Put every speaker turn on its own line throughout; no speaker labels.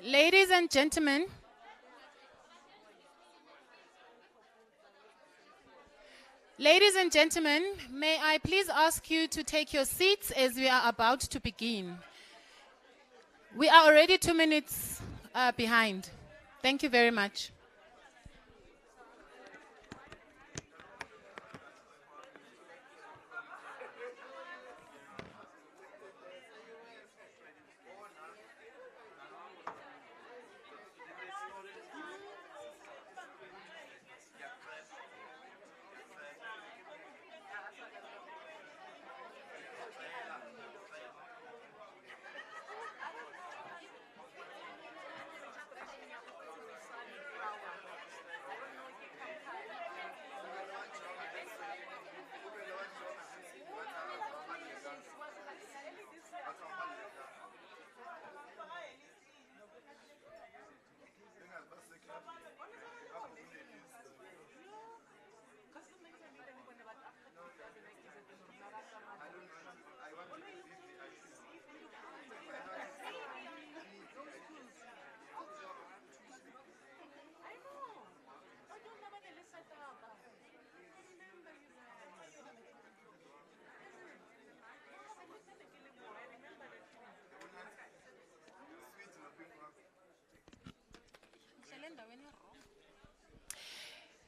Ladies and gentlemen, may I please ask you to take your seats as we are about to begin. We are already 2 minutes behind. Thank you very much.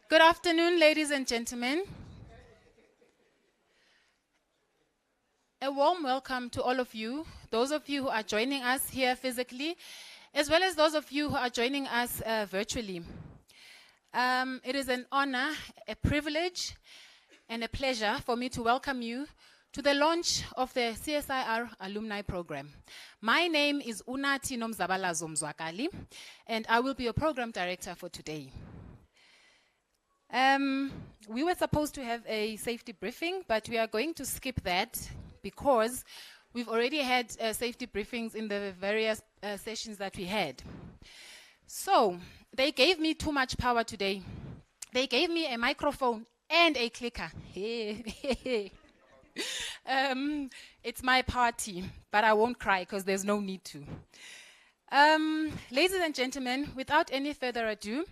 Good afternoon, ladies and gentlemen. A warm welcome to all of you, those of you who are joining us here physically, as well as those of you who are joining us virtually. It is an honor, a privilege, and a pleasure for me to welcome you to the launch of the CSIR Alumni Programme. My name is Unathi Nomzabalazo Mzwakali, and I will be your program director for today. We were supposed to have a safety briefing, but we are going to skip that because we've already had safety briefings in the various sessions that we had. So they gave me too much power today. They gave me a microphone and a clicker. It's my party, but I won't cry because there's no need to. Ladies and gentlemen, without any further ado,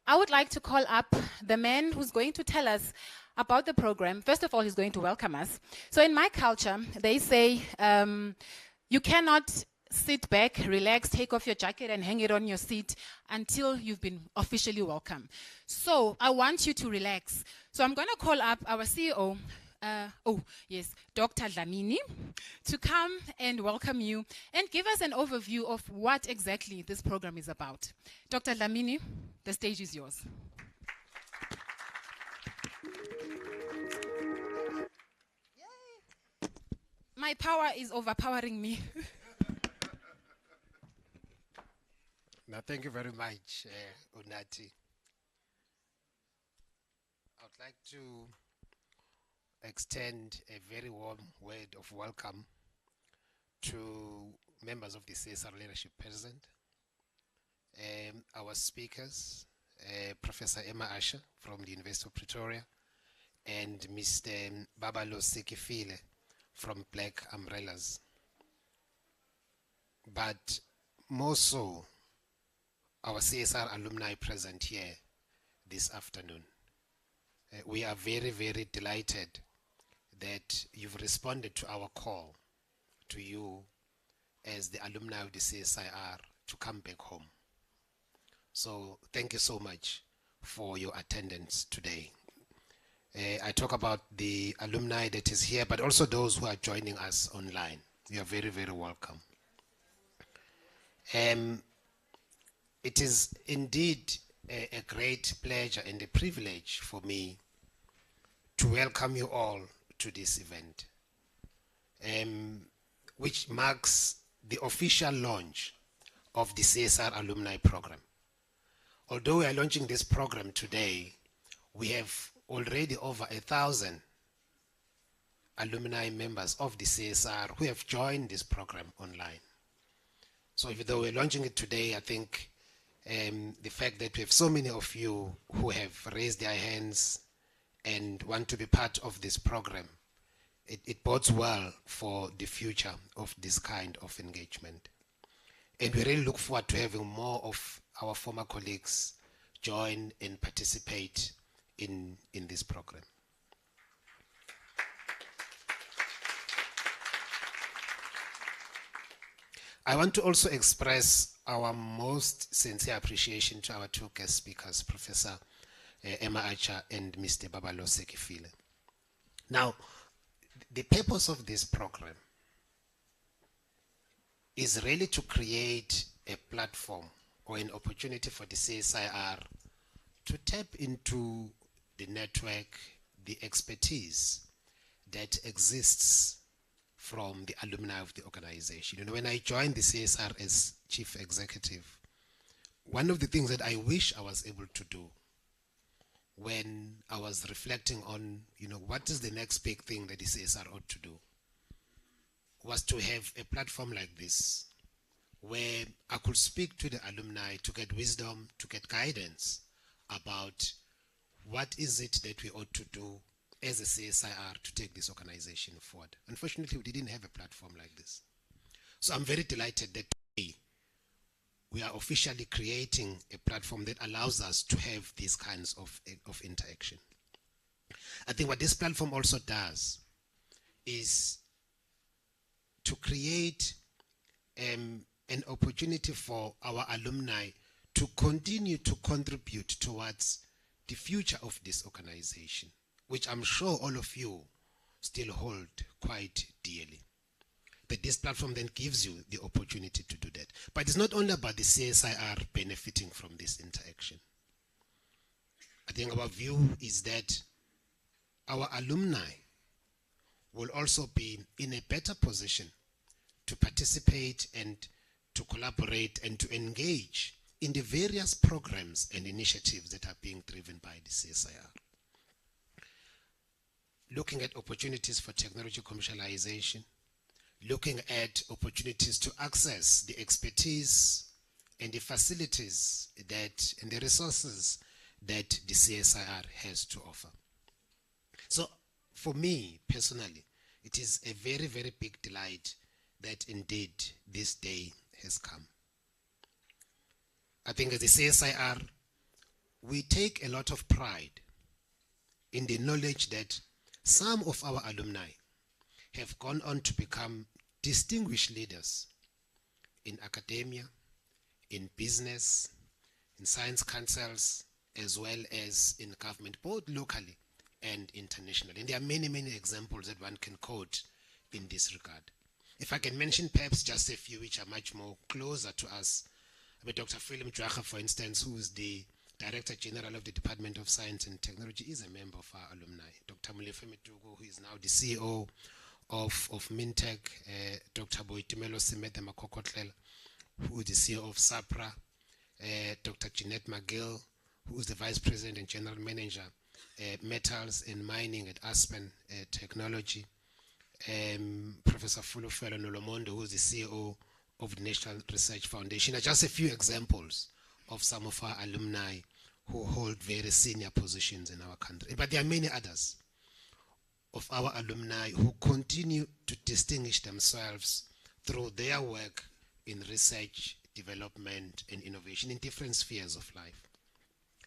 I would like to call up the man who's going to tell us about the program. First of all, he's going to welcome us. So in my culture, they say you cannot sit back, relax, take off your jacket and hang it on your seat until you've been officially welcomed. So I want you to relax. So I'm going to call up our CEO, Dr. Dlamini, to come and welcome you and give us an overview of what exactly this program is about. Dr. Dlamini, the stage is yours. My power is overpowering me.
Now, thank you very much, Unathi. I would like to extend a very warm word of welcome to members of the CSIR leadership present, our speakers, Professor Emma Asher from the University of Pretoria, and Mr. Babalo Sekifile from Black Umbrellas. But more so, our CSIR alumni present here this afternoon. We are very, very delighted that you've responded to our call to you as the alumni of the CSIR to come back home. So thank you so much for your attendance today. I talk about the alumni that is here, but also those who are joining us online. You are very, very welcome. It is indeed a great pleasure and a privilege for me to welcome you all to this event, which marks the official launch of the CSIR Alumni Programme. Although we are launching this program today, we have already over 1,000 alumni members of the CSIR who have joined this program online. So even though we're launching it today, I think the fact that we have so many of you who have raised their hands and want to be part of this program, it bodes well for the future of this kind of engagement. And we really look forward to having more of our former colleagues join and participate in this program. I want to also express our most sincere appreciation to our two guest speakers, Professor Emma Archer and Mr. Babalose Kifile. Now, the purpose of this program is really to create a platform or an opportunity for the CSIR to tap into the network, the expertise that exists from the alumni of the organization. You know, when I joined the CSIR as chief executive, one of the things that I wish I was able to do when I was reflecting on, you know, what is the next big thing that the CSIR ought to do, was to have a platform like this where I could speak to the alumni to get wisdom, to get guidance about what is it that we ought to do as a CSIR to take this organization forward. Unfortunately, we didn't have a platform like this. So I'm very delighted that today we are officially creating a platform that allows us to have these kinds of interaction. I think what this platform also does is to create an opportunity for our alumni to continue to contribute towards the future of this organization, which I'm sure all of you still hold quite dearly. That this platform then gives you the opportunity to do that. But it's not only about the CSIR benefiting from this interaction. I think our view is that our alumni will also be in a better position to participate and to collaborate and to engage in the various programs and initiatives that are being driven by the CSIR. Looking at opportunities for technology commercialization, looking at opportunities to access the expertise and the facilities that and the resources that the CSIR has to offer. So for me personally, it is a very, very big delight that indeed this day has come. I think as the CSIR, we take a lot of pride in the knowledge that some of our alumni have gone on to become distinguished leaders in academia, in business, in science councils, as well as in government, both locally and internationally. And there are many, many examples that one can quote in this regard. If I can mention perhaps just a few which are much more closer to us. Dr. Philip Dwaga, for instance, who is the Director General of the Department of Science and Technology, is a member of our alumni. Dr. Molefe Metugo, who is now the CEO of Mintech, Dr. Boitumelo Simete Makokotlela, who is the CEO of SAPRA, Dr. Jeanette McGill, who is the Vice President and General Manager, Metals and Mining at Aspen Technology, Professor Fulufelo Nolomondo, who is the CEO of the National Research Foundation, are just a few examples of some of our alumni who hold very senior positions in our country. But there are many others of our alumni who continue to distinguish themselves through their work in research, development, and innovation in different spheres of life.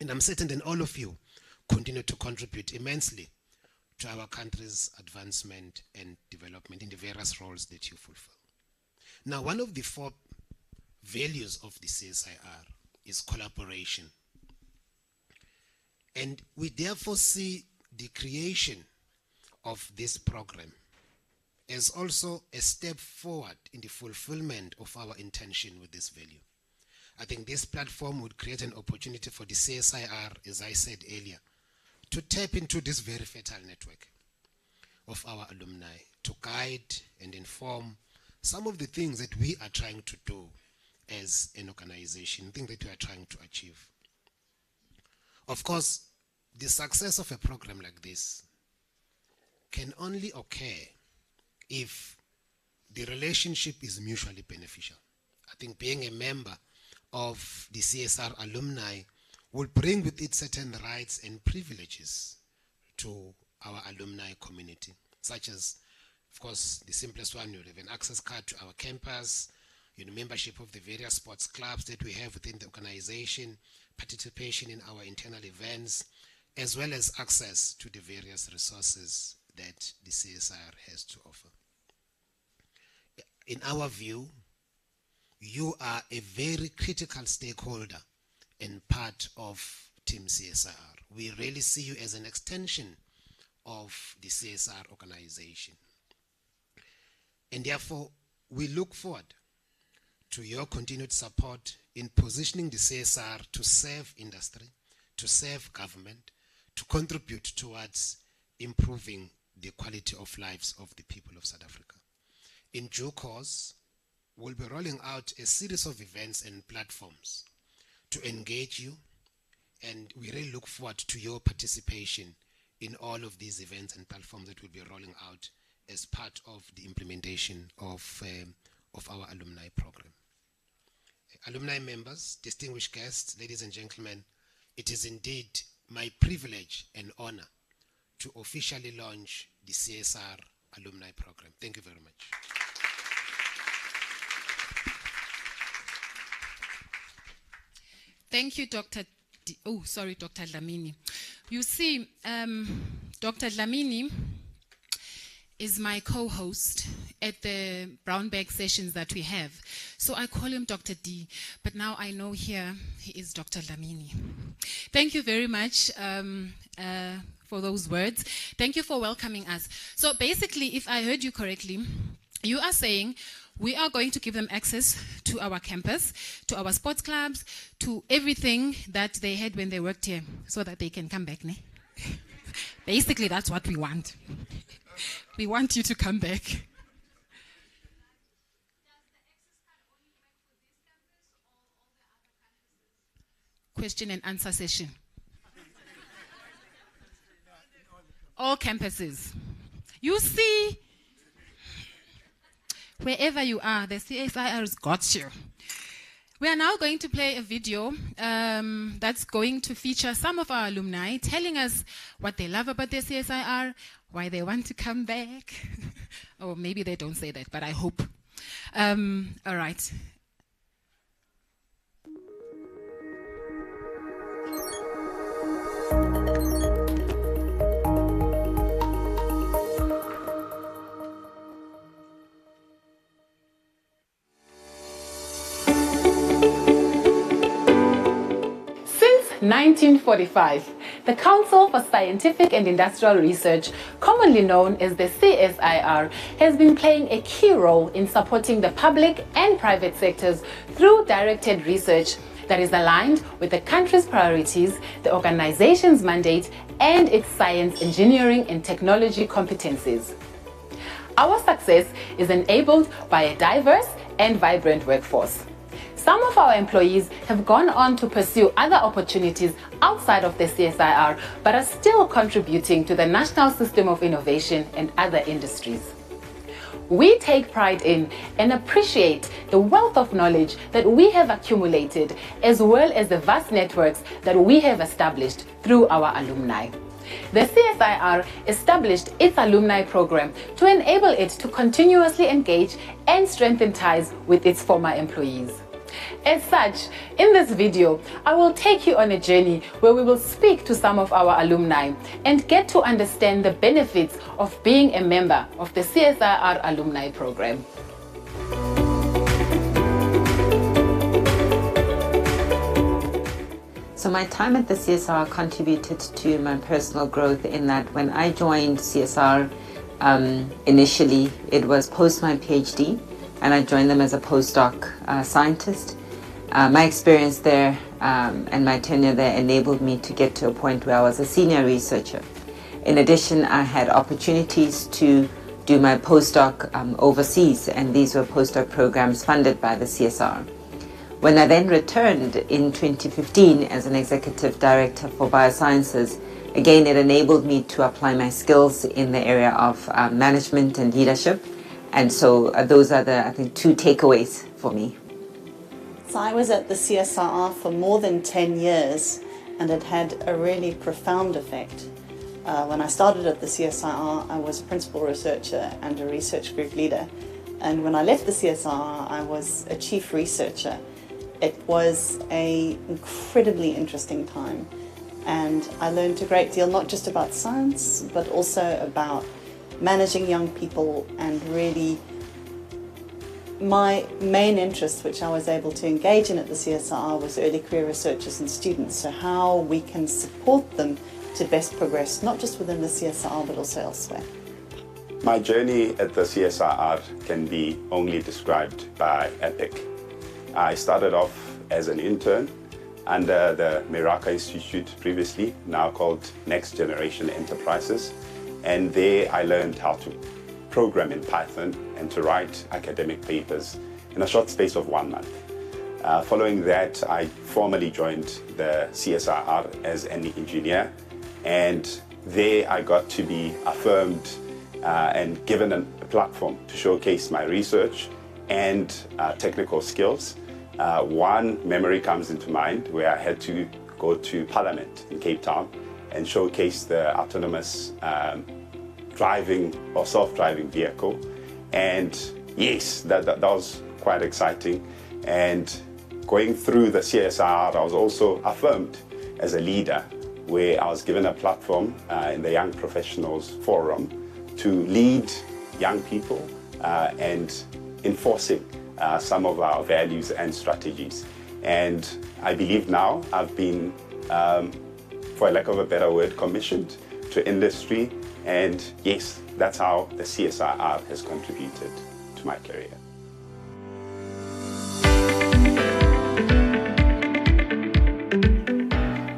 And I'm certain that all of you continue to contribute immensely to our country's advancement and development in the various roles that you fulfill. Now, one of the four values of the CSIR is collaboration. And we therefore see the creation of this program as also a step forward in the fulfillment of our intention with this value. I think this platform would create an opportunity for the CSIR, as I said earlier, to tap into this very fertile network of our alumni, to guide and inform some of the things that we are trying to do as an organization, things that we are trying to achieve. Of course, the success of a program like this can only occur if the relationship is mutually beneficial. I think being a member of the CSR alumni will bring with it certain rights and privileges to our alumni community, such as, of course, the simplest one, you have an access card to our campus, membership of the various sports clubs that we have within the organization, participation in our internal events, as well as access to the various resources that the CSIR has to offer. In our view, you are a very critical stakeholder and part of Team CSIR. We really see you as an extension of the CSIR organization. And therefore, we look forward to your continued support in positioning the CSIR to serve industry, to serve government, to contribute towards improving the quality of lives of the people of South Africa. In due course, we'll be rolling out a series of events and platforms to engage you, and we really look forward to your participation in all of these events and platforms that we'll be rolling out as part of the implementation of our alumni program. Alumni members, distinguished guests, ladies and gentlemen, it is indeed my privilege and honor to officially launch the CSIR alumni program. Thank you very much.
Thank you, Dr. Dr. Dlamini. You see, Dr. Dlamini is my co-host at the brown bag sessions that we have. So I call him Dr. D, but now I know here he is Dr. Dlamini. Thank you very much for those words. Thank you for welcoming us. So basically, if I heard you correctly, you are saying we are going to give them access to our campus, to our sports clubs, to everything that they had when they worked here, so that they can come back, ne? Basically, that's what we want. We want you to come back. Question and answer session. All campuses. You see, wherever you are, the CSIR has got you. We are now going to play a video that's going to feature some of our alumni telling us what they love about their CSIR, why they want to come back. Or maybe they don't say that, but I hope. All right. Since 1945, the Council for Scientific and Industrial Research, commonly known as the CSIR, has been playing a key role in supporting the public and private sectors through directed research that is aligned with the country's priorities, the organization's mandate, and its science, engineering, and technology competencies. Our success is enabled by a diverse and vibrant workforce. Some of our employees have gone on to pursue other opportunities outside of the CSIR, but are still contributing to the national system of innovation and other industries. We take pride in and appreciate the wealth of knowledge that we have accumulated, as well as the vast networks that we have established through our alumni. The CSIR established its alumni program to enable it to continuously engage and strengthen ties with its former employees. As such, in this video, I will take you on a journey where we will speak to some of our alumni and get to understand the benefits of being a member of the CSIR alumni program.
So my time at the CSIR contributed to my personal growth in that when I joined CSIR, initially it was post my PhD, and I joined them as a postdoc scientist. My experience there and my tenure there enabled me to get to a point where I was a senior researcher. In addition, I had opportunities to do my postdoc overseas, and these were postdoc programs funded by the CSIR. When I then returned in 2015 as an executive director for biosciences, again, it enabled me to apply my skills in the area of management and leadership. And so those are the, I think, two takeaways for me.
So I was at the CSIR for more than 10 years, and it had a really profound effect. When I started at the CSIR, I was a principal researcher and a research group leader. And when I left the CSIR, I was a chief researcher. It was an incredibly interesting time, and I learned a great deal, not just about science, but also about managing young people, and really my main interest, which I was able to engage in at the CSIR, was early career researchers and students, so how we can support them to best progress, not just within the CSIR, but also elsewhere.
My journey at the CSIR can be only described by epic. I started off as an intern under the Miraka Institute previously, now called Next Generation Enterprises, and there I learned how to program in Python and to write academic papers in a short space of 1 month. Following that, I formally joined the CSIR as an engineer, and there I got to be affirmed and given a platform to showcase my research and technical skills. One memory comes into mind where I had to go to Parliament in Cape Town and showcase the autonomous driving or self-driving vehicle, and yes, that was quite exciting. And going through the CSIR, I was also affirmed as a leader, where I was given a platform in the Young Professionals Forum to lead young people and enforcing some of our values and strategies. And I believe now I've been, for lack of a better word, commissioned to industry. And yes, that's how the CSIR has contributed to my career.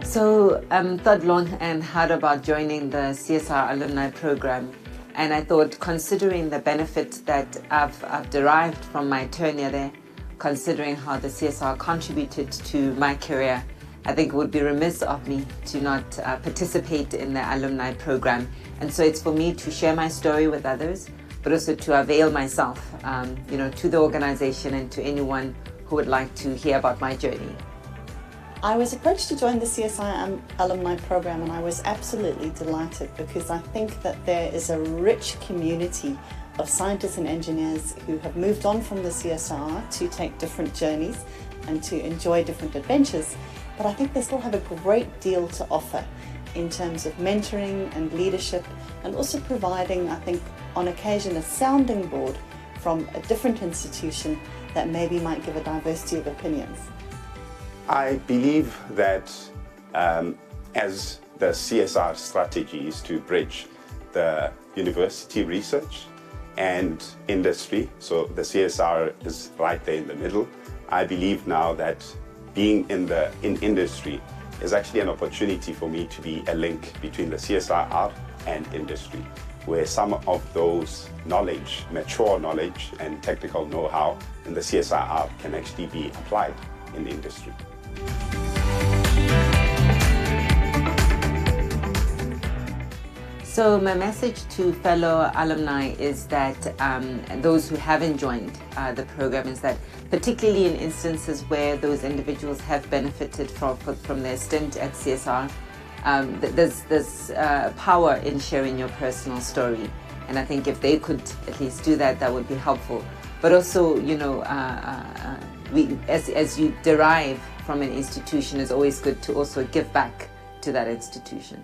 So thought long and hard about joining the CSIR Alumni Programme, and I thought, considering the benefit that I've derived from my tenure there, considering how the CSIR contributed to my career, I think it would be remiss of me to not participate in the alumni program. And so it's for me to share my story with others, but also to avail myself, to the organization and to anyone who would like to hear about my journey.
I was approached to join the CSIR Alumni Programme, and I was absolutely delighted, because I think that there is a rich community of scientists and engineers who have moved on from the CSIR to take different journeys and to enjoy different adventures. But I think they still have a great deal to offer in terms of mentoring and leadership, and also providing, I think, on occasion, a sounding board from a different institution that maybe might give a diversity of opinions.
I believe that as the CSR strategy is to bridge the university research and industry, so the CSR is right there in the middle. I believe now that being in industry is actually an opportunity for me to be a link between the CSIR and industry, where some of those knowledge, mature knowledge and technical know-how in the CSIR can actually be applied in industry.
So my message to fellow alumni is that those who haven't joined the program is that, particularly in instances where those individuals have benefited from their stint at CSR, there's power in sharing your personal story. And I think if they could at least do that, that would be helpful. But also, as you derive from an institution, it's always good to also give back to that institution.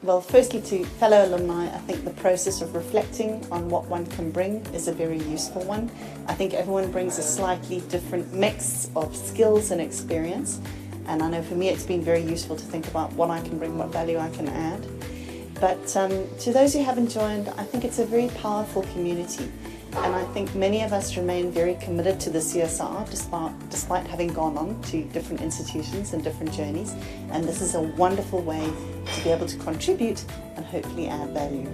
Well, firstly, to fellow alumni, I think the process of reflecting on what one can bring is a very useful one. I think everyone brings a slightly different mix of skills and experience, and I know for me it's been very useful to think about what I can bring, what value I can add. But to those who haven't joined, I think it's a very powerful community, and I think many of us remain very committed to the CSIR despite having gone on to different institutions and different journeys, and this is a wonderful way to be able to contribute and hopefully add value.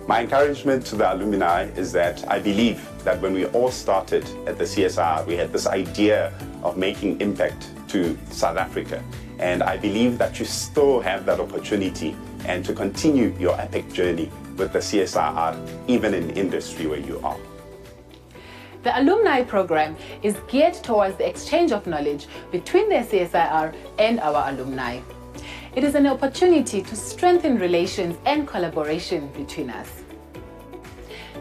My encouragement to the alumni is that I believe that when we all started at the CSIR, we had this idea of making impact to South Africa, and I believe that you still have that opportunity and to continue your epic journey with the CSIR, even in industry where you are.
The Alumni Programme is geared towards the exchange of knowledge between the CSIR and our alumni. It is an opportunity to strengthen relations and collaboration between us.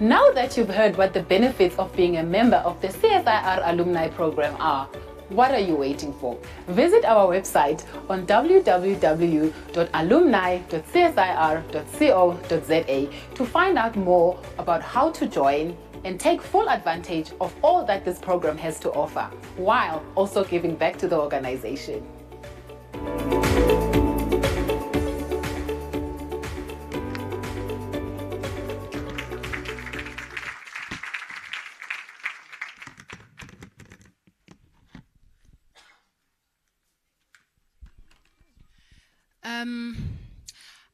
Now that you've heard what the benefits of being a member of the CSIR Alumni Programme are, what are you waiting for? Visit our website on www.alumni.csir.co.za to find out more about how to join and take full advantage of all that this program has to offer, while also giving back to the organization.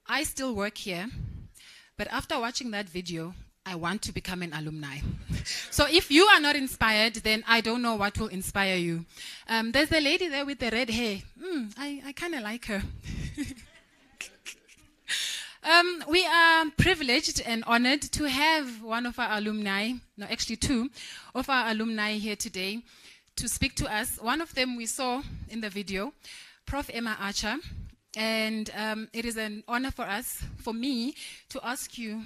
I still work here, but after watching that video, I want to become an alumni. So if you are not inspired, then I don't know what will inspire you. There's a lady there with the red hair. I kind of like her. We are privileged and honored to have one of our alumni, no, actually two of our alumni here today to speak to us. One of them we saw in the video, Prof. Emma Archer. And it is an honor for us, for me, to ask you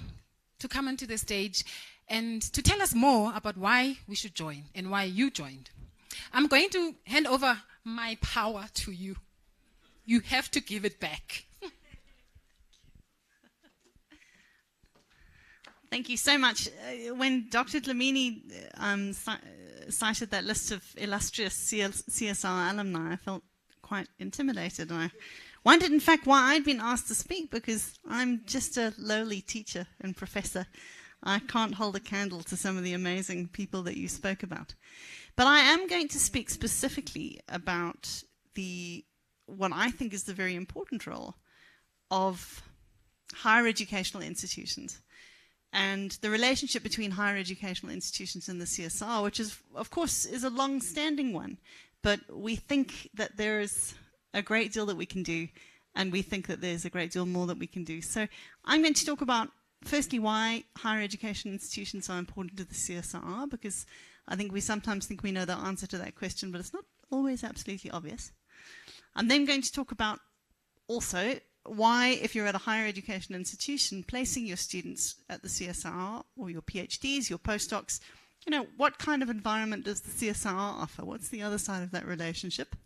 to come onto the stage and to tell us more about why we should join and why you joined. I'm going to hand over my power to you. You have to give it back.
Thank you so much. When Dr. Dlamini cited that list of illustrious CSIR alumni, I felt quite intimidated. And I wondered, in fact, why I'd been asked to speak, because I'm just a lowly teacher and professor. I can't hold a candle to some of the amazing people that you spoke about. But I am going to speak specifically about what I think is the very important role of higher educational institutions and the relationship between higher educational institutions and the CSR, which is, of course, is a long-standing one. But we think that there is a great deal that we can do, and we think that there's a great deal more that we can do. So I'm going to talk about, firstly, why higher education institutions are important to the CSIR, because I think we sometimes think we know the answer to that question, but it's not always absolutely obvious. I'm then going to talk about also why, if you're at a higher education institution, placing your students at the CSIR, or your PhDs, your postdocs, what kind of environment does the CSIR offer? What's the other side of that relationship?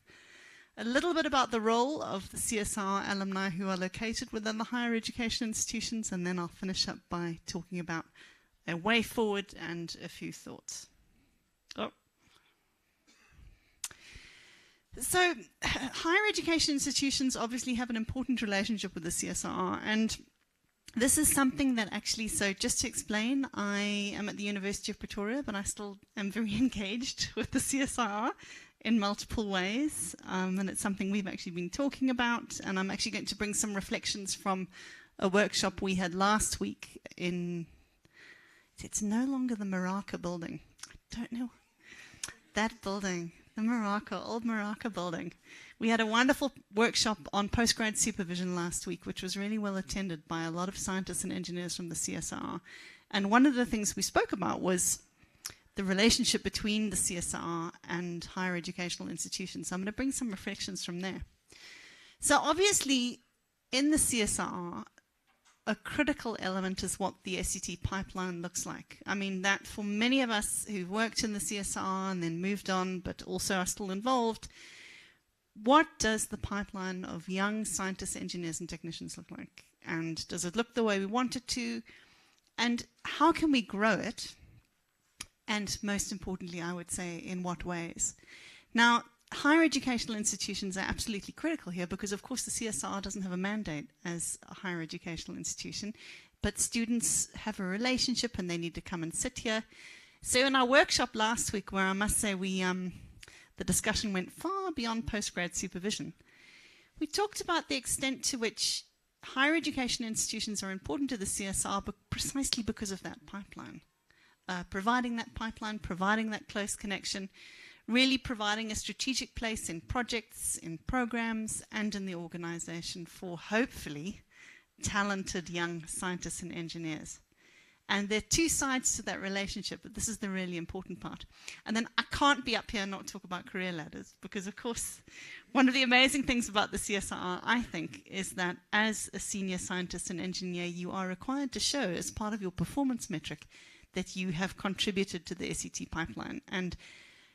A little bit about the role of the CSIR alumni who are located within the higher education institutions, and then I'll finish up by talking about a way forward and a few thoughts. So higher education institutions obviously have an important relationship with the CSIR, and this is something that actually, so just to explain, I am at the University of Pretoria, but I still am very engaged with the CSIR in multiple ways, and it's something we've actually been talking about, and I'm actually going to bring some reflections from a workshop we had last week in, it's no longer the Maraka building, I don't know, that building, the Maraka, old Maraka building. We had a wonderful workshop on postgrad supervision last week, which was really well attended by a lot of scientists and engineers from the CSIR, and one of the things we spoke about was the relationship between the CSIR and higher educational institutions. So I'm going to bring some reflections from there. So obviously, in the CSIR, a critical element is what the SCT pipeline looks like. I mean, that for many of us who've worked in the CSIR and then moved on, but also are still involved, what does the pipeline of young scientists, engineers, and technicians look like? And does it look the way we want it to? And how can we grow it? And most importantly, I would say, in what ways? Now, higher educational institutions are absolutely critical here because, of course, the CSIR doesn't have a mandate as a higher educational institution, but students have a relationship and they need to come and sit here. So in our workshop last week, where I must say the discussion went far beyond postgrad supervision, we talked about the extent to which higher education institutions are important to the CSIR, but precisely because of that pipeline. Providing that pipeline, providing that close connection, really providing a strategic place in projects, in programs, and in the organization for, hopefully, talented young scientists and engineers. And there are two sides to that relationship, but this is the really important part. And then I can't be up here and not talk about career ladders, because, of course, one of the amazing things about the CSIR, I think, is that as a senior scientist and engineer, you are required to show, as part of your performance metric, that you have contributed to the SET pipeline. And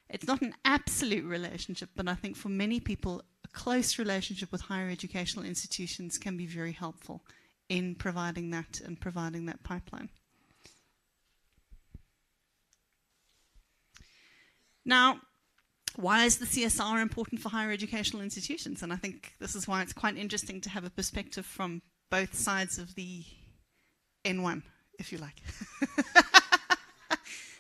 it's not an absolute relationship, but I think for many people, a close relationship with higher educational institutions can be very helpful in providing that and providing that pipeline. Now, why is the CSR important for higher educational institutions? And I think this is why it's quite interesting to have a perspective from both sides of the N1, if you like.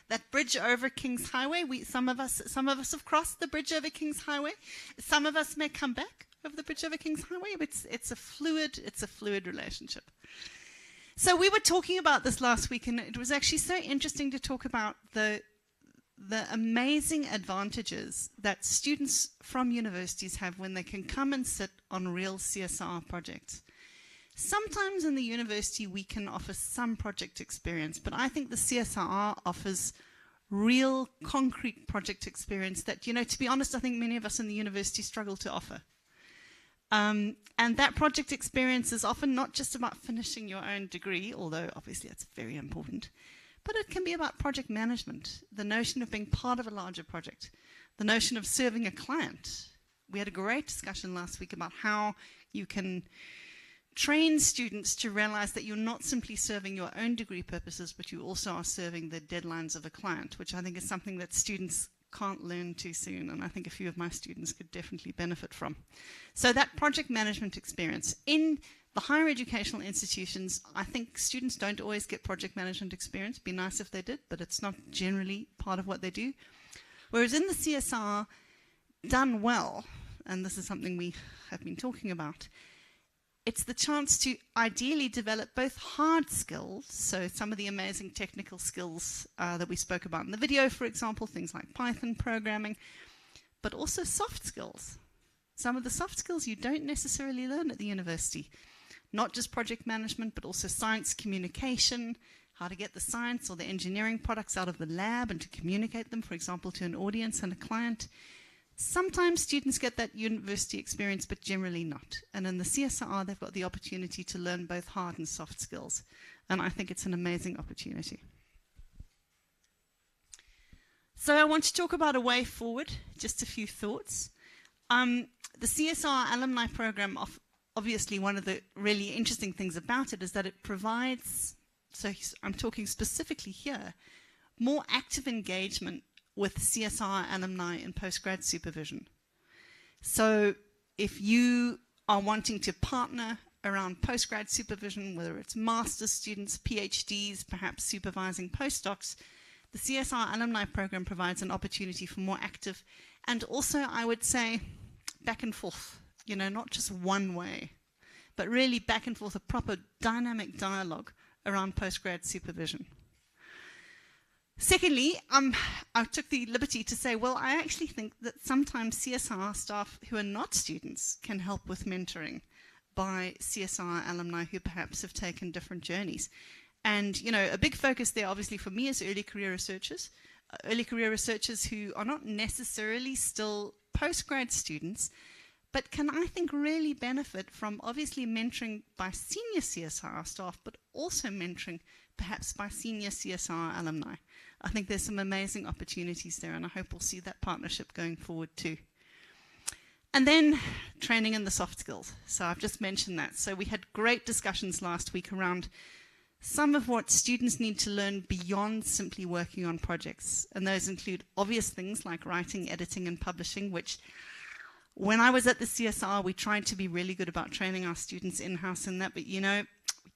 That bridge over King's Highway, some of us have crossed the bridge over King's Highway. Some of us may come back over the bridge over King's Highway, but it's a fluid relationship. So we were talking about this last week, and it was actually so interesting to talk about the amazing advantages that students from universities have when they can come and sit on real CSR projects. Sometimes in the university we can offer some project experience, but I think the CSIR offers real concrete project experience that, to be honest, I think many of us in the university struggle to offer. And that project experience is often not just about finishing your own degree, although obviously that's very important, but it can be about project management, the notion of being part of a larger project, the notion of serving a client. We had a great discussion last week about how you can train students to realize that you're not simply serving your own degree purposes, but you also are serving the deadlines of a client, which I think is something that students can't learn too soon, and I think a few of my students could definitely benefit from. So that project management experience. In the higher educational institutions, I think students don't always get project management experience. It'd be nice if they did, but it's not generally part of what they do. Whereas in the CSR, done well, and this is something we have been talking about, it's the chance to ideally develop both hard skills, so some of the amazing technical skills that we spoke about in the video, for example, things like Python programming, but also soft skills. Some of the soft skills you don't necessarily learn at the university. Not just project management, but also science communication, how to get the science or the engineering products out of the lab and to communicate them, for example, to an audience and a client. Sometimes students get that university experience, but generally not. And in the CSIR, they've got the opportunity to learn both hard and soft skills. And I think it's an amazing opportunity. So I want to talk about a way forward, just a few thoughts. The CSIR Alumni Programme, obviously one of the really interesting things about it is that it provides, so I'm talking specifically here, more active engagement with CSIR alumni in postgrad supervision. So if you are wanting to partner around postgrad supervision, whether it's master's students, PhDs, perhaps supervising postdocs, the CSIR Alumni Programme provides an opportunity for more active and also, I would say, back and forth, not just one way, but really back and forth, a proper dynamic dialogue around postgrad supervision. Secondly, I took the liberty to say, well, I actually think that sometimes CSIR staff who are not students can help with mentoring by CSIR alumni who perhaps have taken different journeys. And, a big focus there, obviously, for me is early career researchers who are not necessarily still postgrad students, but can, I think, really benefit from obviously mentoring by senior CSIR staff, but also mentoring perhaps by senior CSIR alumni. I think there's some amazing opportunities there, and I hope we'll see that partnership going forward too. And then training in the soft skills. So I've just mentioned that. So we had great discussions last week around some of what students need to learn beyond simply working on projects. And those include obvious things like writing, editing, and publishing, which when I was at the CSR, we tried to be really good about training our students in-house in that, but we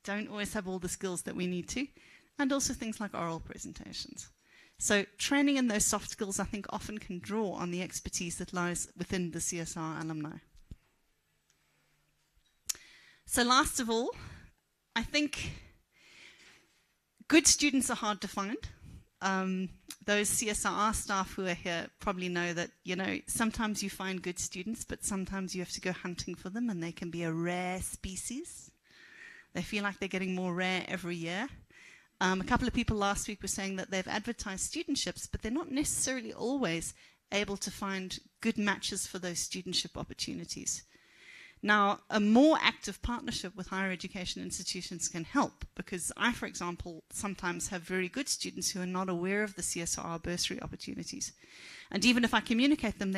don't always have all the skills that we need to. And also things like oral presentations. So training in those soft skills, I think, often can draw on the expertise that lies within the CSR alumni. So last of all, I think good students are hard to find. Those CSIR staff who are here probably know that, sometimes you find good students, but sometimes you have to go hunting for them, and they can be a rare species. They feel like they're getting more rare every year. A couple of people last week were saying that they've advertised studentships, but they're not necessarily always able to find good matches for those studentship opportunities. Now, a more active partnership with higher education institutions can help, because I, for example, sometimes have very good students who are not aware of the CSIR bursary opportunities. And even if I communicate them,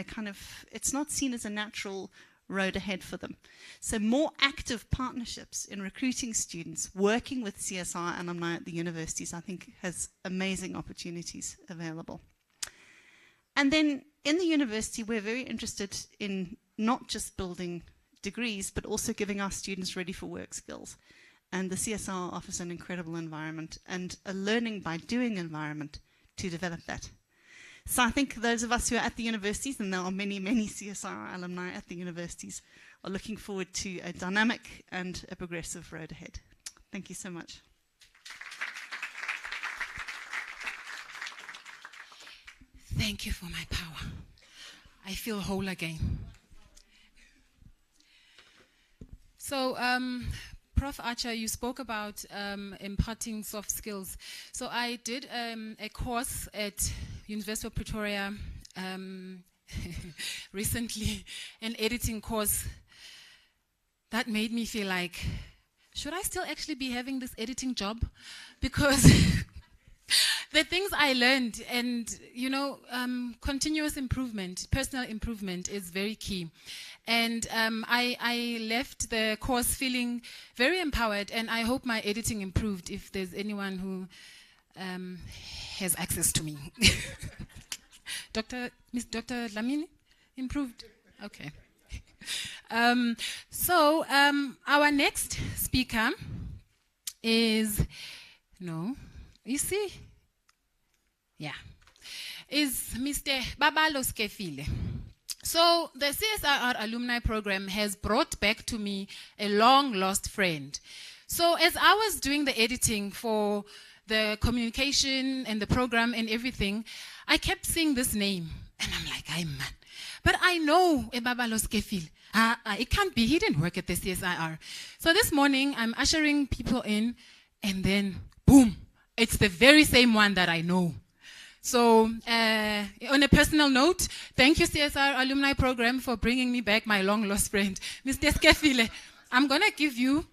it's not seen as a natural road ahead for them. So more active partnerships in recruiting students, working with CSIR alumni at the universities, I think has amazing opportunities available. And then in the university, we're very interested in not just building degrees, but also giving our students ready for work skills. And the CSIR offers an incredible environment and a learning by doing environment to develop that. So I think those of us who are at the universities, and there are many, many CSIR alumni at the universities, are looking forward to a dynamic and a progressive road ahead. Thank you so much.
Thank you for my power. I feel whole again. So, Prof. Archer, you spoke about imparting soft skills. So I did a course at University of Pretoria recently, an editing course that made me feel like, should I still actually be having this editing job? Because the things I learned, and continuous improvement, personal improvement is very key. And I left the course feeling very empowered, and I hope my editing improved if there's anyone who has access to me. Dr. Lamini, improved? Okay. So our next speaker is, is Mr. Babalo Skefile. So the CSIR Alumni Programme has brought back to me a long-lost friend. So as I was doing the editing for the communication and the program and everything, I kept seeing this name. And I'm like, man. But I know Babalo Skefile. It can't be. He didn't work at the CSIR. So this morning, I'm ushering people in, and then, boom, it's the very same one that I know. So, on a personal note, thank you, CSIR Alumni Programme, for bringing me back my long-lost friend, Mr. Skefile. I'm going to give you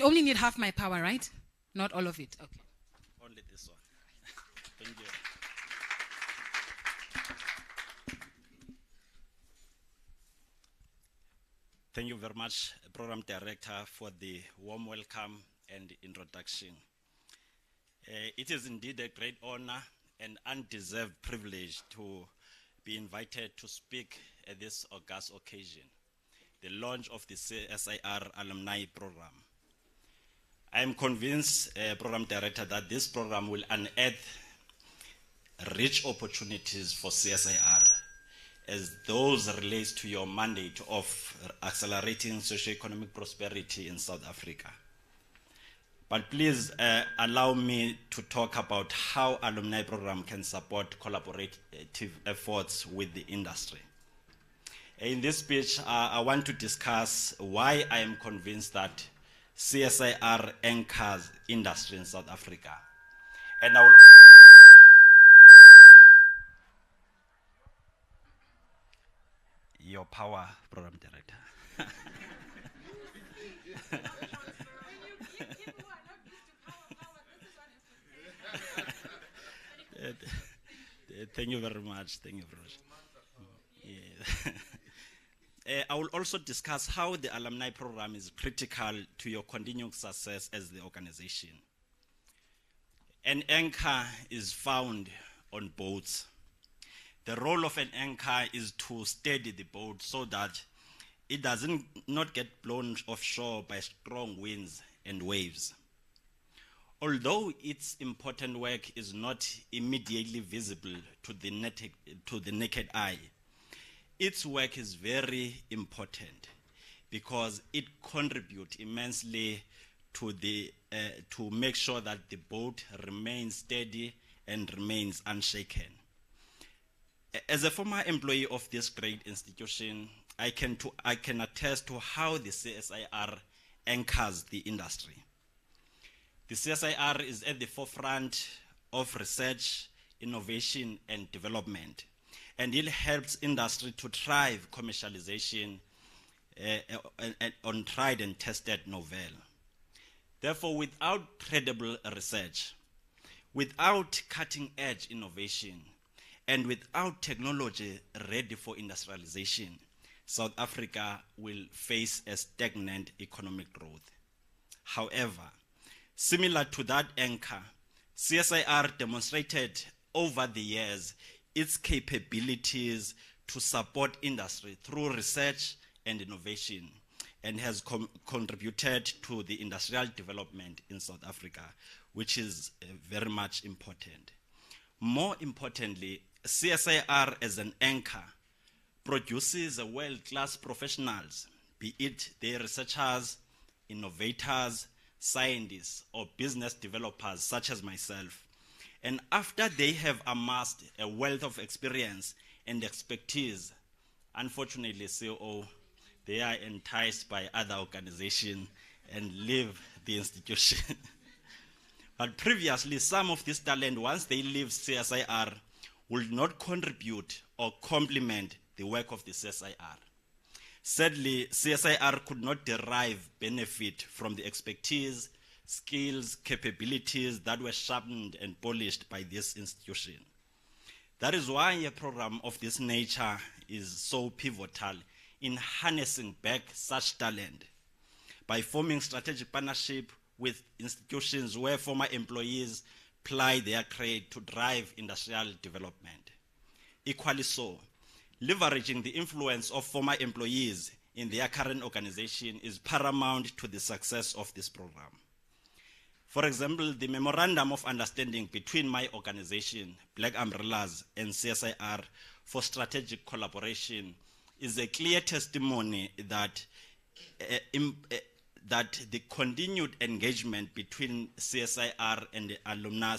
only need half my power, right? Not all of it. Okay.
Only this one. Thank you. Thank you very much, Program Director, for the warm welcome and introduction. It is indeed a great honor and undeserved privilege to be invited to speak at this august occasion, the launch of the CSIR Alumni Programme. I am convinced, Program Director, that this program will unearth rich opportunities for CSIR as those relates to your mandate of accelerating socio-economic prosperity in South Africa. But please allow me to talk about how Alumni Programme can support collaborative efforts with the industry. In this speech, I want to discuss why I am convinced that CSIR anchors industry in South Africa. And I will your power, Program Director. Thank you very much. Thank you very much. Yeah. I will also discuss how the Alumni Programme is critical to your continuing success as the organization. An anchor is found on boats. The role of an anchor is to steady the boat so that it doesn't not get blown offshore by strong winds and waves. Although its important work is not immediately visible to the naked eye, its work is very important because it contributes immensely to make sure that the boat remains steady and remains unshaken. As a former employee of this great institution, I can attest to how the CSIR anchors the industry. The CSIR is at the forefront of research, innovation, and development, and it helps industry to drive commercialization on tried and tested novel. Therefore, without credible research, without cutting-edge innovation, and without technology ready for industrialization, South Africa will face a stagnant economic growth. However, similar to that anchor, CSIR demonstrated over the years its capabilities to support industry through research and innovation, and has contributed to the industrial development in South Africa, which is very much important. More importantly, CSIR as an anchor produces world-class professionals, be it they researchers, innovators, scientists, or business developers such as myself. And after they have amassed a wealth of experience and expertise, unfortunately, CO, they are enticed by other organizations and leave the institution. But previously, some of this talent, once they leave CSIR, will not contribute or complement the work of the CSIR. Sadly, CSIR could not derive benefit from the expertise, skills, capabilities that were sharpened and polished by this institution. That is why a program of this nature is so pivotal in harnessing back such talent by forming strategic partnership with institutions where former employees ply their trade to drive industrial development. Equally so, leveraging the influence of former employees in their current organization is paramount to the success of this program. For example, the Memorandum of Understanding between my organization, Black Umbrellas, and CSIR for strategic collaboration is a clear testimony that that the continued engagement between CSIR and the alumni,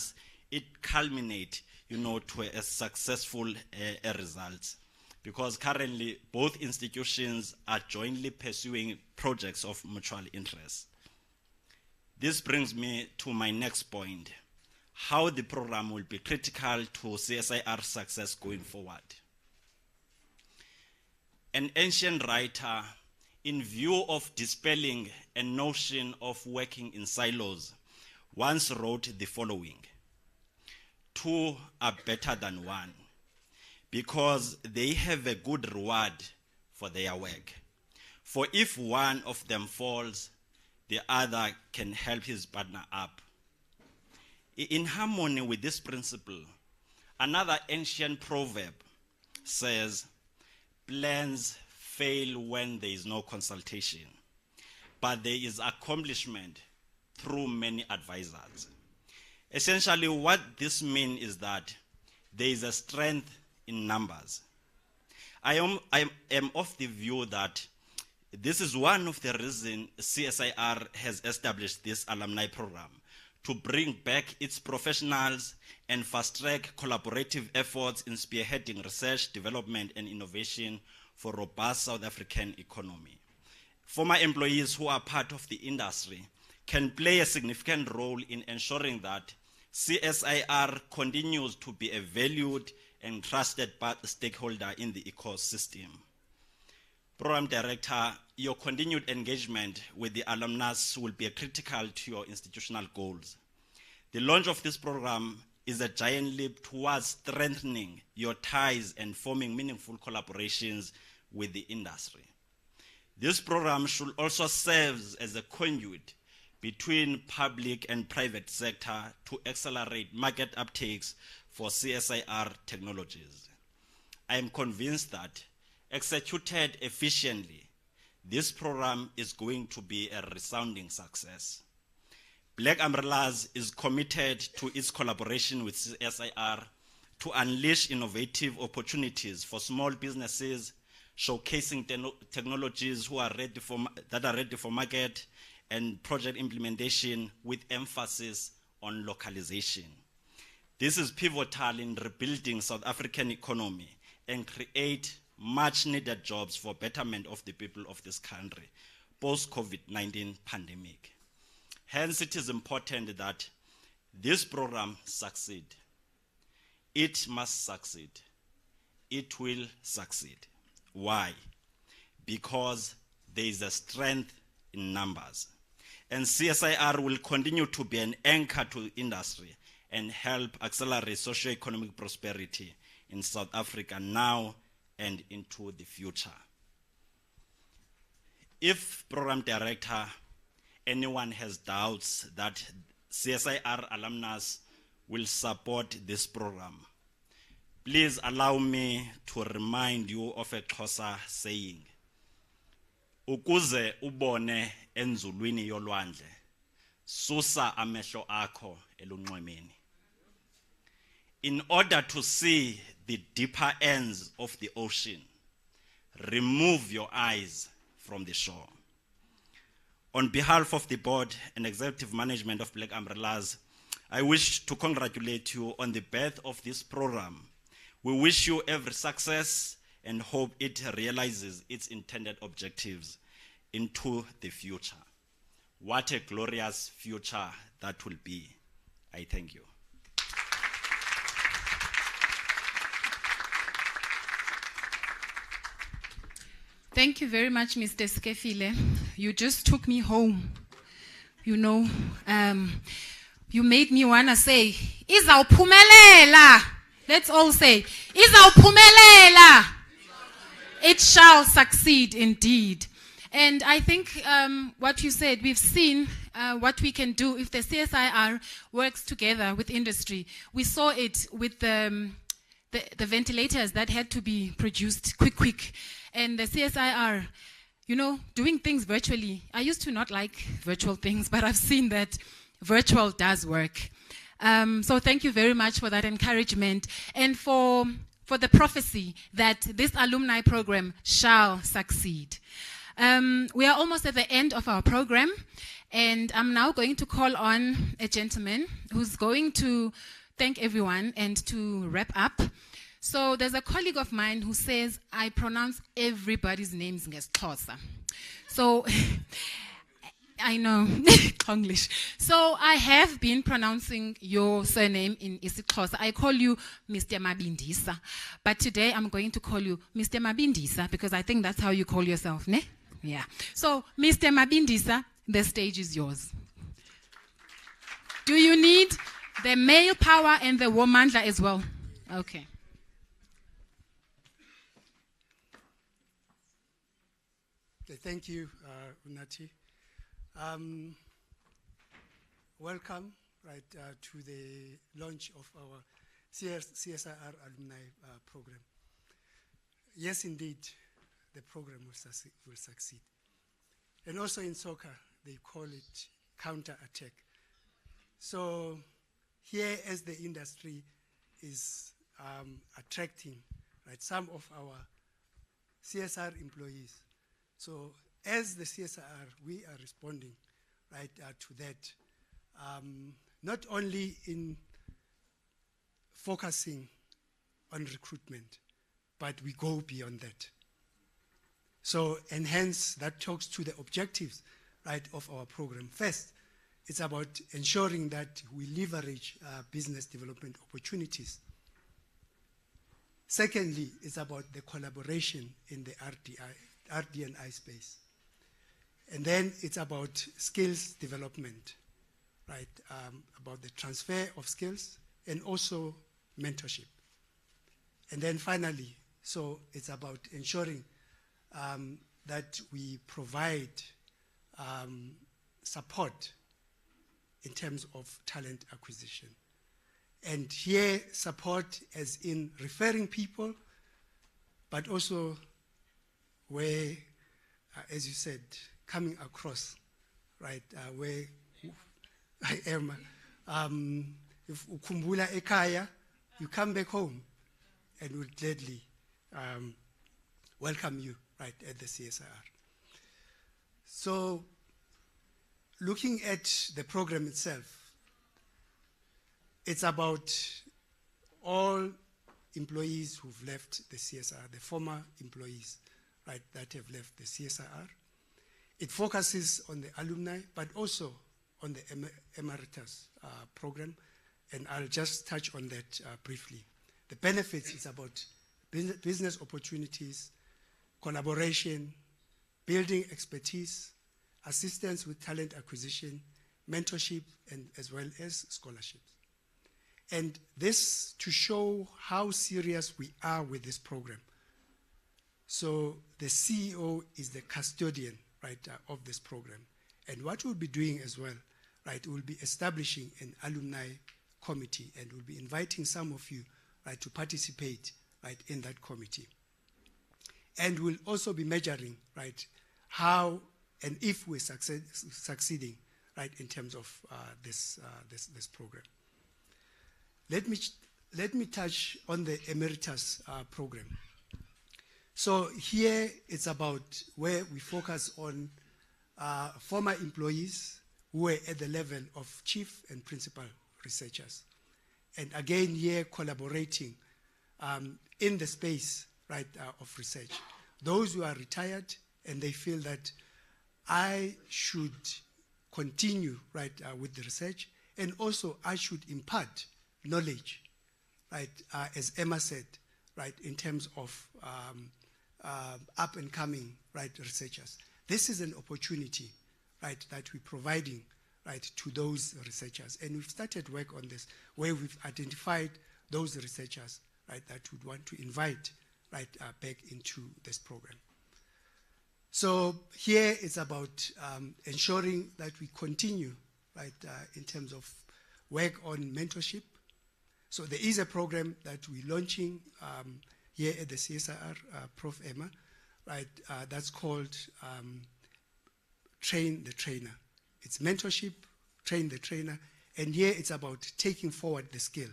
it culminates, to a successful result. Because currently, both institutions are jointly pursuing projects of mutual interest. This brings me to my next point, how the program will be critical to CSIR's success going forward. An ancient writer, in view of dispelling a notion of working in silos, once wrote the following: two are better than one, because they have a good reward for their work. For if one of them falls, the other can help his partner up. In harmony with this principle, another ancient proverb says, plans fail when there is no consultation, but there is accomplishment through many advisors. Essentially, what this means is that there is a strength in numbers. I am of the view that this is one of the reasons CSIR has established this alumni program, to bring back its professionals and fast-track collaborative efforts in spearheading research, development, and innovation for robust South African economy. Former employees who are part of the industry can play a significant role in ensuring that CSIR continues to be a valued and trusted stakeholder in the ecosystem. Program Director, your continued engagement with the alumni will be critical to your institutional goals. The launch of this program is a giant leap towards strengthening your ties and forming meaningful collaborations with the industry. This program should also serve as a conduit between public and private sector to accelerate market uptakes for CSIR technologies. I am convinced that executed efficiently, this program is going to be a resounding success. Black Umbrellas is committed to its collaboration with CSIR to unleash innovative opportunities for small businesses, showcasing technologies that are ready for market and project implementation with emphasis on localization. This is pivotal in rebuilding South African economy and create much needed jobs for betterment of the people of this country post-COVID-19 pandemic. Hence, it is important that this program succeed. It must succeed. It will succeed. Why? Because there is a strength in numbers. And CSIR will continue to be an anchor to industry and help accelerate socio-economic prosperity in South Africa now and into the future. If Program Director, anyone has doubts that CSIR alumnus will support this program, please allow me to remind you of a Xhosa saying, ukuze ubone enzulwini yolwandle, susa amehlo akho elunxwemeni. In order to see the deeper ends of the ocean, remove your eyes from the shore. On behalf of the board and executive management of Black Umbrellas, I wish to congratulate you on the birth of this program. We wish you every success and hope it realizes its intended objectives into the future. What a glorious future that will be. I thank you.
Thank you very much, Mr. Skefile. You just took me home. You know, you made me want to say, Izawuphumelela. Let's all say, Izawuphumelela. It shall succeed indeed. And I think what you said, we've seen what we can do if the CSIR works together with industry. We saw it with the ventilators that had to be produced quick. And the CSIR, you know, doing things virtually. I used to not like virtual things, but I've seen that virtual does work. So thank you very much for that encouragement and for the prophecy that this alumni program shall succeed. We are almost at the end of our program, and I'm now going to call on a gentleman who's going to thank everyone and to wrap up. So there's a colleague of mine who says, I pronounce everybody's names in Xhosa. So I know, English. So I have been pronouncing your surname in isiXhosa. I call you Mr. Mabindisa. But today I'm going to call you Mr. Mabindisa because I think that's how you call yourself, ne? Yeah. So, Mr. Mabindisa, the stage is yours. Do you need the male power and the womandla as well? Okay.
Thank you, Unati. Welcome to the launch of our CSIR Alumni Program. Yes, indeed, the program will succeed. And also in soccer, they call it counter-attack. So here, as the industry is attracting some of our CSR employees, so as the CSIR, we are responding to that, not only in focusing on recruitment, but we go beyond that. So, and hence that talks to the objectives of our program. First, it's about ensuring that we leverage business development opportunities. Secondly, it's about the collaboration in the RD&I space. And then it's about skills development, about the transfer of skills and also mentorship. And then finally, so it's about ensuring that we provide support in terms of talent acquisition. And here, support as in referring people, but also where, as you said, coming across, where I am. If ukumbula ekaya, you come back home, and we'll gladly welcome you at the CSIR. So, looking at the program itself, it's about all employees who've left the CSIR, the former employees, that have left the CSIR. It focuses on the alumni, but also on the emeritus program, and I'll just touch on that briefly. The benefits is about business opportunities, collaboration, building expertise, assistance with talent acquisition, mentorship, and as well as scholarships. And this to show how serious we are with this program. So the CEO is the custodian, right, of this program. And what we'll be doing as well, right, we'll be establishing an alumni committee, and we'll be inviting some of you, right, to participate, right, in that committee. And we'll also be measuring, right, how and if we're succeeding, right, in terms of this program. Let me touch on the emeritus program. So here it's about where we focus on former employees who were at the level of chief and principal researchers. And again here collaborating in the space, right, of research. Those who are retired and they feel that I should continue, right, with the research, and also I should impart knowledge, right, as Emma said, right, in terms of up and coming, right, researchers. This is an opportunity, right, that we're providing, right, to those researchers. And we've started work on this, where we've identified those researchers, right, that would want to invite, right, back into this program. So here it's about ensuring that we continue, right, in terms of work on mentorship. So there is a program that we're launching here at the CSIR, Prof. Emma, right, that's called Train the Trainer. It's mentorship, train the trainer, and here it's about taking forward the skill,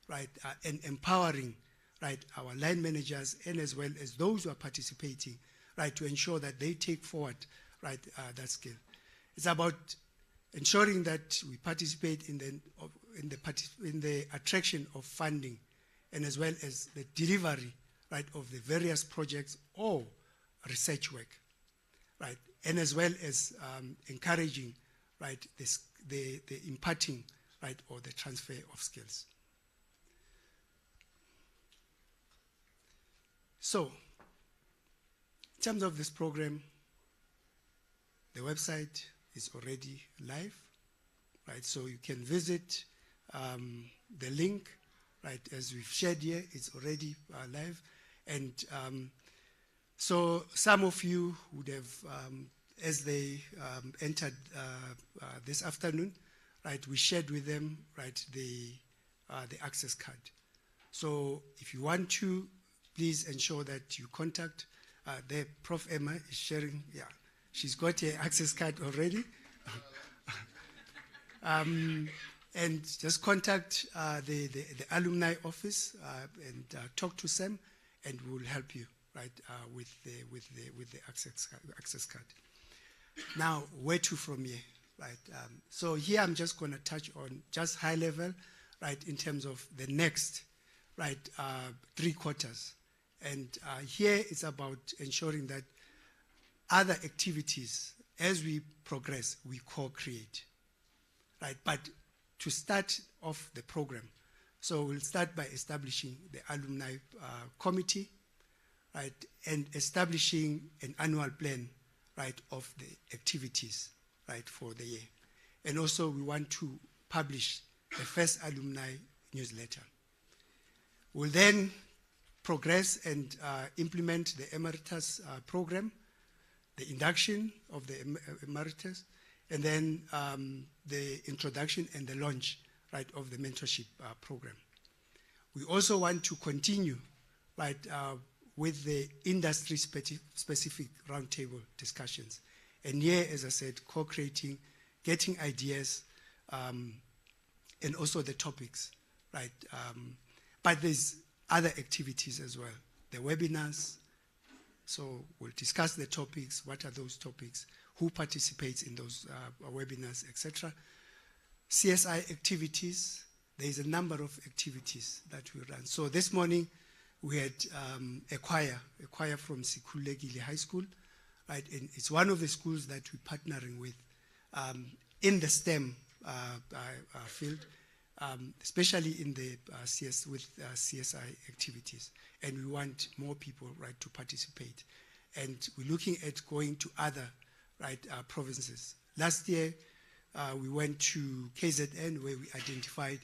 right, and empowering, right, our line managers and as well as those who are participating, right, to ensure that they take forward, right, that skill. It's about ensuring that we participate in the attraction of funding, and as well as the delivery, right, of the various projects or research work, right, and as well as encouraging, right, the imparting, right, or the transfer of skills. So, in terms of this program, the website is already live, right? So you can visit the link, right, as we've shared here, it's already live. And so some of you would have, as they entered this afternoon, right, we shared with them, right, the access card. So if you want to, please ensure that you contact the Prof. Emma is sharing, yeah, she's got her access card already. And just contact the alumni office and talk to Sam, and we'll help you, right, with the access card. Now, where to from here, right? So here I'm just going to touch on just high level, right, in terms of the next, right, 3 quarters. And here it's about ensuring that other activities, as we progress, we co-create, right? But to start off the program, so we'll start by establishing the alumni committee, right, and establishing an annual plan, right, of the activities, right, for the year. And also we want to publish the first alumni newsletter. We'll then progress and implement the emeritus program, the induction of the emeritus, and then the introduction and the launch, right, of the mentorship program. We also want to continue, right, with the industry-specific roundtable discussions. And here, as I said, co-creating, getting ideas, and also the topics, right? But there's other activities as well. The webinars, so we'll discuss the topics, what are those topics, who participates in those webinars, etc. CSI activities, there is a number of activities that we run. So this morning, we had a choir from Sikhulekile High School, right? And it's one of the schools that we're partnering with in the STEM field, especially in the CSI activities. And we want more people, right, to participate. and we're looking at going to other provinces. Last year, we went to KZN, where we identified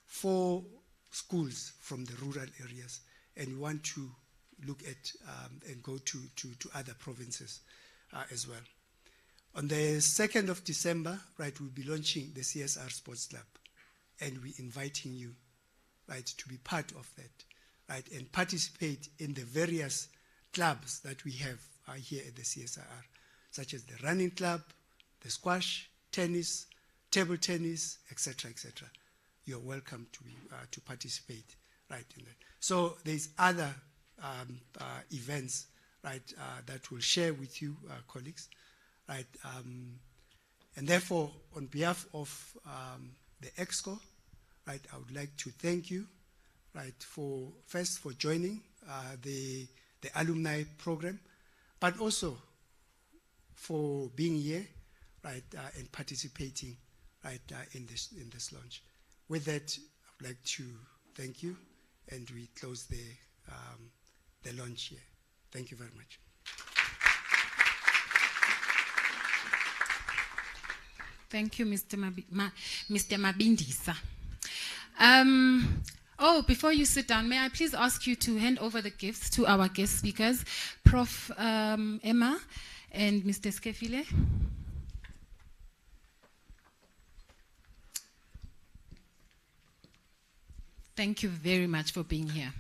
4 schools from the rural areas, and we want to look at and go to other provinces as well. On the 2nd of December, we'll be launching the CSR Sports Club, and we're inviting you, to be part of that, and participate in the various clubs that we have here at the CSIR, such as the running club, the squash, tennis, table tennis, etc., etc. You're welcome to participate, in that. So there's other events, that we'll share with you, colleagues, and therefore, on behalf of the EXCO, I would like to thank you, for joining the alumni program, but also for being here, and participating, in this launch. With that, I would like to thank you, and we close the launch here. Thank you very much.
Thank you, Mr. Mabindisa. Before you sit down, may I please ask you to hand over the gifts to our guest speakers, Prof. Emma and Mr. Skefile. Thank you very much for being here.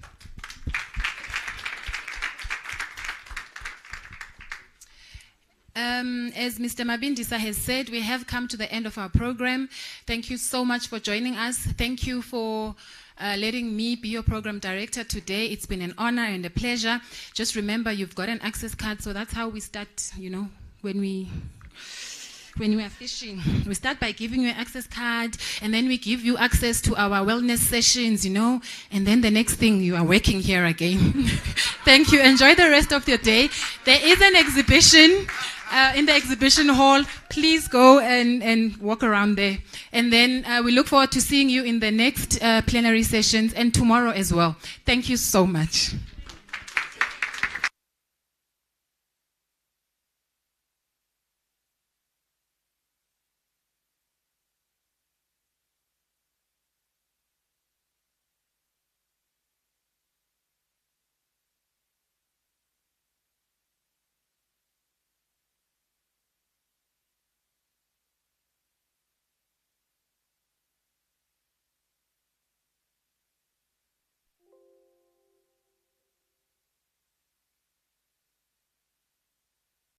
As Mr. Mabindisa has said, we have come to the end of our program. Thank you so much for joining us. Thank you for letting me be your program director today. It's been an honor and a pleasure. Just remember, you've got an access card, so that's how we start, when we are fishing. We start by giving you an access card, and then we give you access to our wellness sessions, and then the next thing, you are working here again. Thank you. Enjoy the rest of your day. There is an exhibition in the exhibition hall. Please go and walk around there. And then we look forward to seeing you in the next plenary sessions and tomorrow as well. Thank you so much.